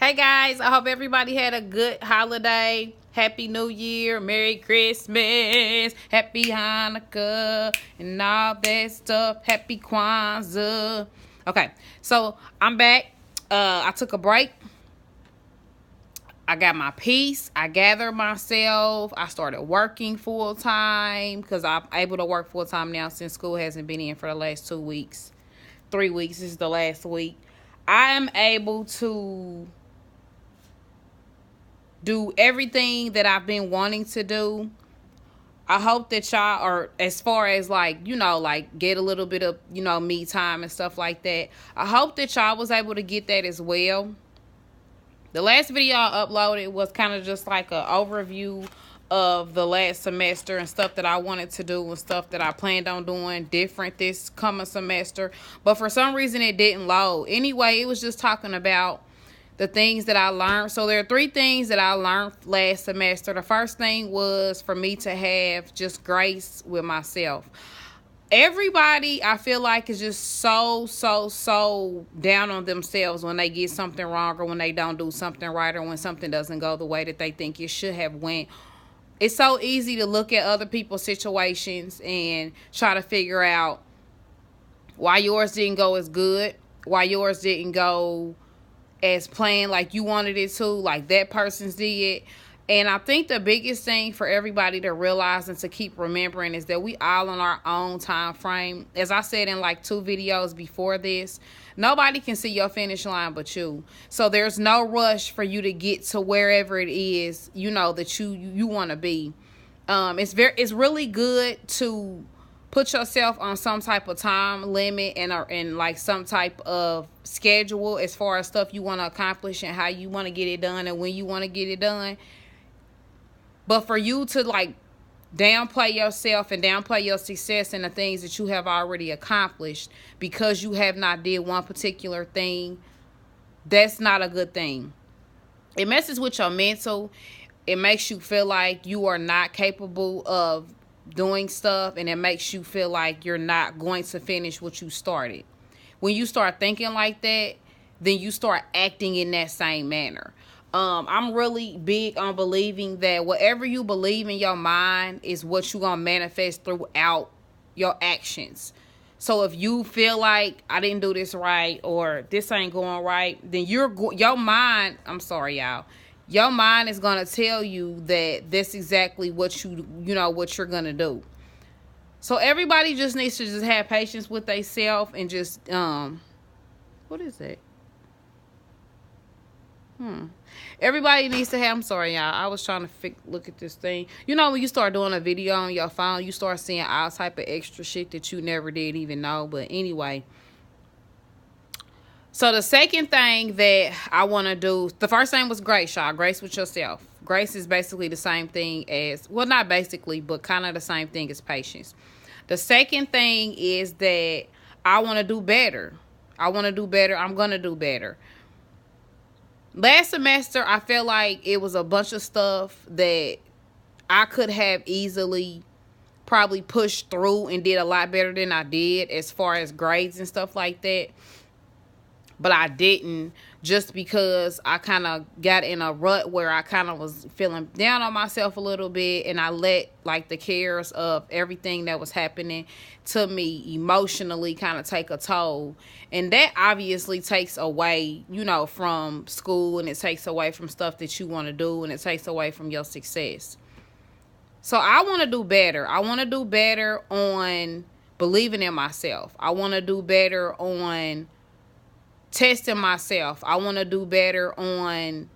Hey guys, I hope everybody had a good holiday. Happy New Year, Merry Christmas, Happy Hanukkah, and all that stuff. Happy Kwanzaa. Okay, so I'm back. I took a break. I got my peace. I gathered myself. I started working full time because I'm able to work full time now since school hasn't been in for the last 2 weeks. 3 weeks this is the last week. I am able to do everything that I've been wanting to do. I hope that y'all are, as far as like get a little bit of me time and stuff like that. I hope that y'all was able to get that as well. The last video I uploaded was kind of just like an overview of the last semester and stuff that I wanted to do and stuff that I planned on doing different this coming semester. But for some reason it didn't load. Anyway, it was just talking about the things that I learned. So there are 3 things that I learned last semester. The first thing was for me to have just grace with myself. Everybody, I feel like, is just so down on themselves when they get something wrong or when they don't do something right or when something doesn't go the way that they think it should have went. It's so easy to look at other people's situations and try to figure out why yours didn't go as good, why yours didn't go as planned like you wanted it to, like that person's did. And I think the biggest thing for everybody to realize and to keep remembering is that we all on our own time frame. As I said in like 2 videos before this, nobody can see your finish line but you. So there's no rush for you to get to wherever it is, that you want to be. It's really good to put yourself on some type of time limit and like some type of schedule as far as stuff you want to accomplish and how you want to get it done and when you want to get it done. But for you to like downplay yourself and downplay your success and the things that you have already accomplished because you have not did one particular thing, that's not a good thing. It messes with your mental. It makes you feel like you are not capable of doing stuff, and it makes you feel like you're not going to finish what you started. When you start thinking like that, then you start acting in that same manner. I'm really big on believing that whatever you believe in your mind is what you're going to manifest throughout your actions. So if you feel like I didn't do this right or this ain't going right, then your mind, I'm sorry, y'all. Your mind is going to tell you that that's exactly what what you're going to do. So everybody just needs to just have patience with themselves and just, what is that? Everybody needs to have, I'm sorry, y'all. I was trying to look at this thing. When you start doing a video on your phone, you start seeing all type of extra shit that you never did even know. But anyway. So the second thing that I want to do, the first thing was grace, y'all. Grace with yourself. Grace is basically the same thing as, well, not basically, but kind of the same thing as patience. The second thing is that I want to do better. I want to do better. I'm going to do better. Last semester, I felt like it was a bunch of stuff that I could have easily probably pushed through and did a lot better than I did as far as grades and stuff like that. But I didn't, just because I kind of got in a rut where I kind of was feeling down on myself a little bit, and I let like the cares of everything that was happening to me emotionally kind of take a toll. And that obviously takes away, from school, and it takes away from stuff that you want to do, and it takes away from your success. So I want to do better. I want to do better on believing in myself. I want to do better on testing myself. I want to do better on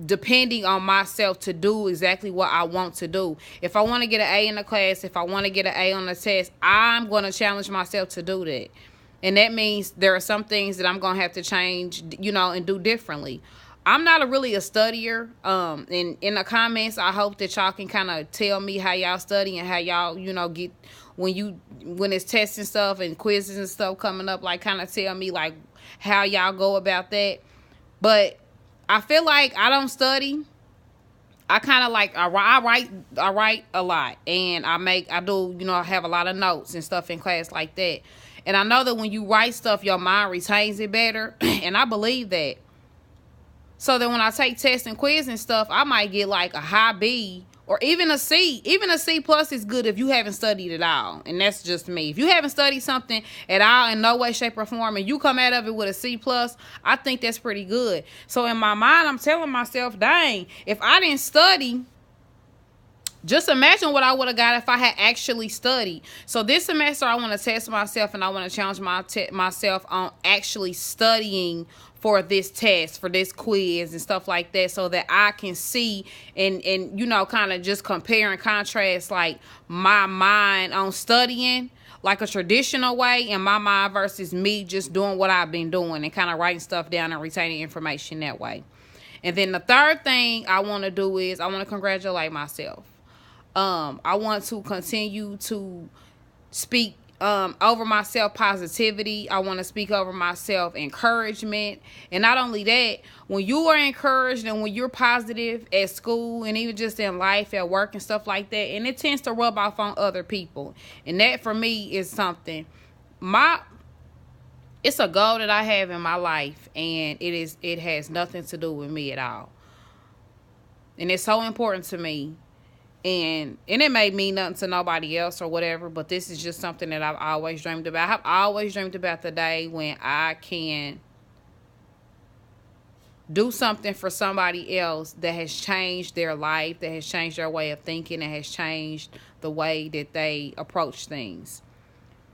depending on myself to do exactly what I want to do. If I want to get an A in the class, if I want to get an A on the test, I'm going to challenge myself to do that. And that means there are some things that I'm going to have to change, and do differently. I'm not really a studier. In the comments, I hope that y'all can kind of tell me how y'all study and how y'all, get when it's tests and stuff and quizzes and stuff coming up, like kind of tell me like how y'all go about that. But I feel like I don't study. I kind of like, I write a lot, and I do, I have a lot of notes and stuff in class like that. And I know that when you write stuff, your mind retains it better. And I believe that. So that when I take tests and quiz and stuff, I might get like a high B or even a C. Even a C plus is good if you haven't studied at all. And that's just me. If you haven't studied something at all in no way, shape, or form, and you come out of it with a C plus, I think that's pretty good. So in my mind, I'm telling myself, dang, if I didn't study, just imagine what I would have got if I had actually studied. So this semester, I want to test myself and I want to challenge myself on actually studying for this test, for this quiz and stuff like that, so that I can see and you know, kind of just compare and contrast like my mind on studying like a traditional way and my mind versus me just doing what I've been doing and kind of writing stuff down and retaining information that way. And then the third thing I want to do is I want to congratulate myself. I want to continue to speak over myself positivity. I want to speak over myself encouragement. And not only that, when you are encouraged and when you're positive at school and even just in life, at work and stuff like that, and it tends to rub off on other people. And that for me is something. It's a goal that I have in my life, and it has nothing to do with me at all. And it's so important to me. And it may mean nothing to nobody else or whatever, but this is just something that I've always dreamed about. I've always dreamed about the day when I can do something for somebody else that has changed their life, that has changed their way of thinking, that has changed the way that they approach things.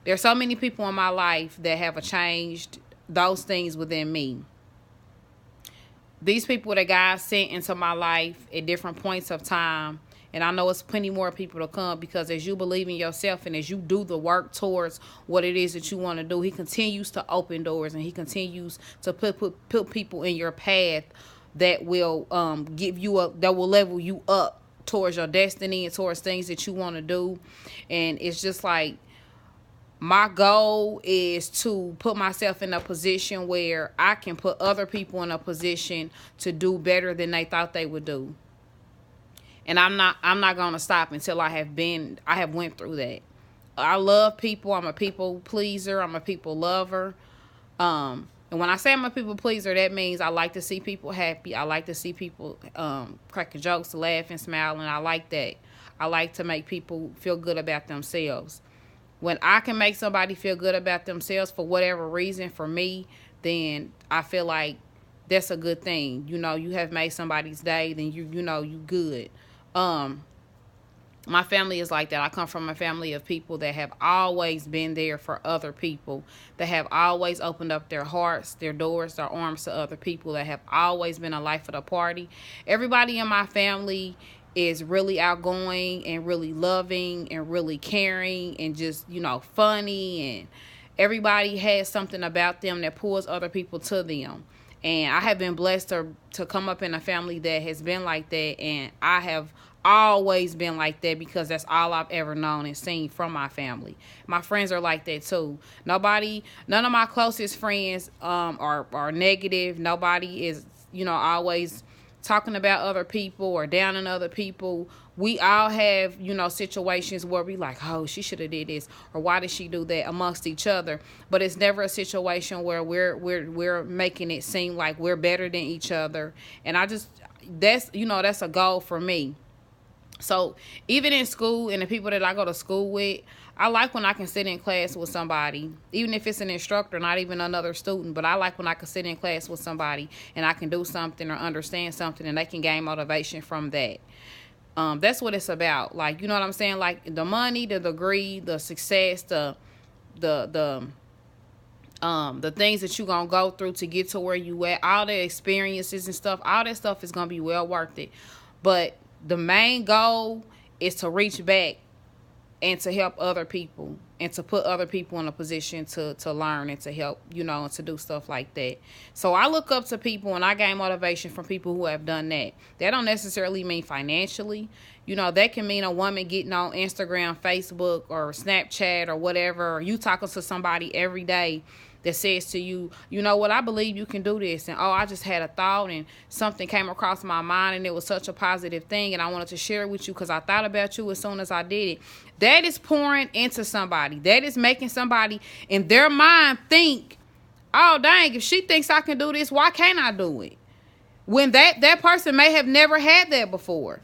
There's so many people in my life that have changed those things within me. These people that God sent into my life at different points of time. And I know it's plenty more people to come, because as you believe in yourself and as you do the work towards what it is that you want to do, he continues to open doors and he continues to put people in your path that will that will level you up towards your destiny and towards things that you want to do. And it's just like, my goal is to put myself in a position where I can put other people in a position to do better than they thought they would do. And I'm not going to stop until I have went through that. I love people. I'm a people pleaser. I'm a people lover. And when I say I'm a people pleaser, that means I like to see people happy. I like to see people cracking jokes, laughing, smiling. I like that. I like to make people feel good about themselves. When I can make somebody feel good about themselves for whatever reason for me, then I feel like that's a good thing. You know, you have made somebody's day, then you good. My family is like that. I come from a family of people that have always been there for other people, that have always opened up their hearts, their doors, their arms to other people, that have always been a life of the party. Everybody in my family is really outgoing and really loving and really caring and just, funny, and everybody has something about them that pulls other people to them. And I have been blessed to come up in a family that has been like that, and I have always been like that because that's all I've ever known and seen from my family. My friends are like that too. None of my closest friends are negative. Nobody is, always talking about other people or down on other people. We all have, situations where we like, oh, she should have did this, or why did she do that, amongst each other. But it's never a situation where we're making it seem like we're better than each other. And that's a goal for me. So even in school and the people that I go to school with, I like when I can sit in class with somebody, even if it's an instructor, not even another student, but I like when I can sit in class with somebody and I can do something or understand something and they can gain motivation from that. That's what it's about. Like, you know what I'm saying? Like the money, the degree, the success, the things that you're going to go through to get to where you at, all the experiences and stuff, all that stuff is going to be well worth it. But the main goal is to reach back and to help other people and to put other people in a position to learn and to help, and to do stuff like that. So I look up to people and I gain motivation from people who have done that. That don't necessarily mean financially. That can mean a woman getting on Instagram, Facebook, or Snapchat or whatever, or you talking to somebody every day that says to you, you know what, I believe you can do this. And, I just had a thought and something came across my mind and it was such a positive thing and I wanted to share it with you because I thought about you as soon as I did it. That is pouring into somebody. That is making somebody in their mind think, oh, dang, if she thinks I can do this, why can't I do it? when that person may have never had that before.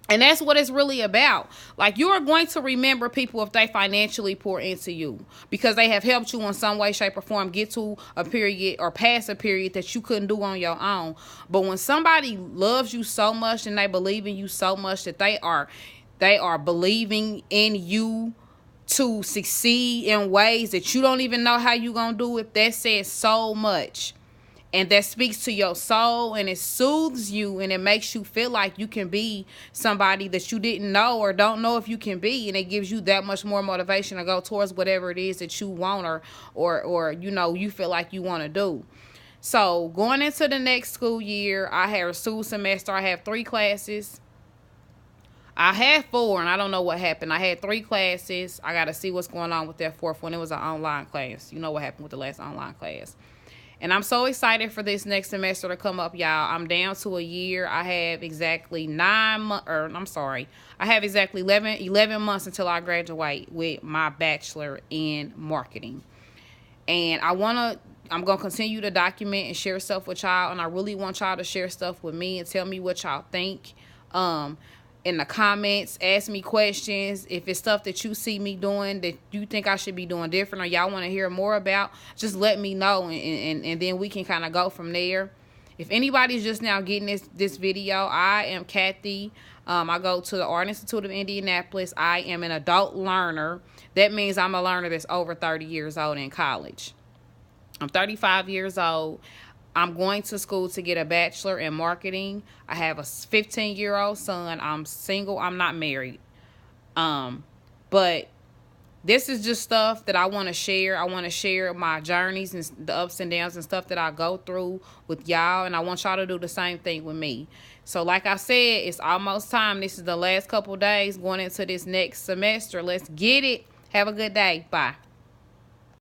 And that's what it's really about. Like, you are going to remember people if they financially pour into you because they have helped you in some way, shape, or form get to a period or past a period that you couldn't do on your own. But when somebody loves you so much and they believe in you so much that they are believing in you to succeed in ways that you don't even know how you're going to do it, that says so much. And that speaks to your soul, and it soothes you, and it makes you feel like you can be somebody that you didn't know or don't know if you can be. And it gives you that much more motivation to go towards whatever it is that you want or you know, you feel like you want to do. So going into the next school year, I had a school semester. I have 3 classes. I had 4, and I don't know what happened. I had 3 classes. I got to see what's going on with that 4th one. It was an online class. You know what happened with the last online class. And I'm so excited for this next semester to come up, y'all. I'm down to a year. I have exactly 9 months, or I'm sorry. I have exactly 11 months until I graduate with my bachelor in marketing. And I'm going to continue to document and share stuff with y'all. And I really want y'all to share stuff with me and tell me what y'all think. In the comments, ask me questions. If it's stuff that you see me doing that you think I should be doing different or y'all want to hear more about, just let me know, and then we can kind of go from there. If anybody's just now getting this video, I am Kathy. I go to the Art Institute of Indianapolis. I am an adult learner. That means I'm a learner that's over 30 years old in college. I'm 35 years old. I'm going to school to get a bachelor in marketing. I have a 15-year-old son. I'm single. I'm not married. But this is just stuff that I want to share. I want to share my journeys and the ups and downs and stuff that I go through with y'all. And I want y'all to do the same thing with me. So like I said, it's almost time. This is the last couple days going into this next semester. Let's get it. Have a good day. Bye.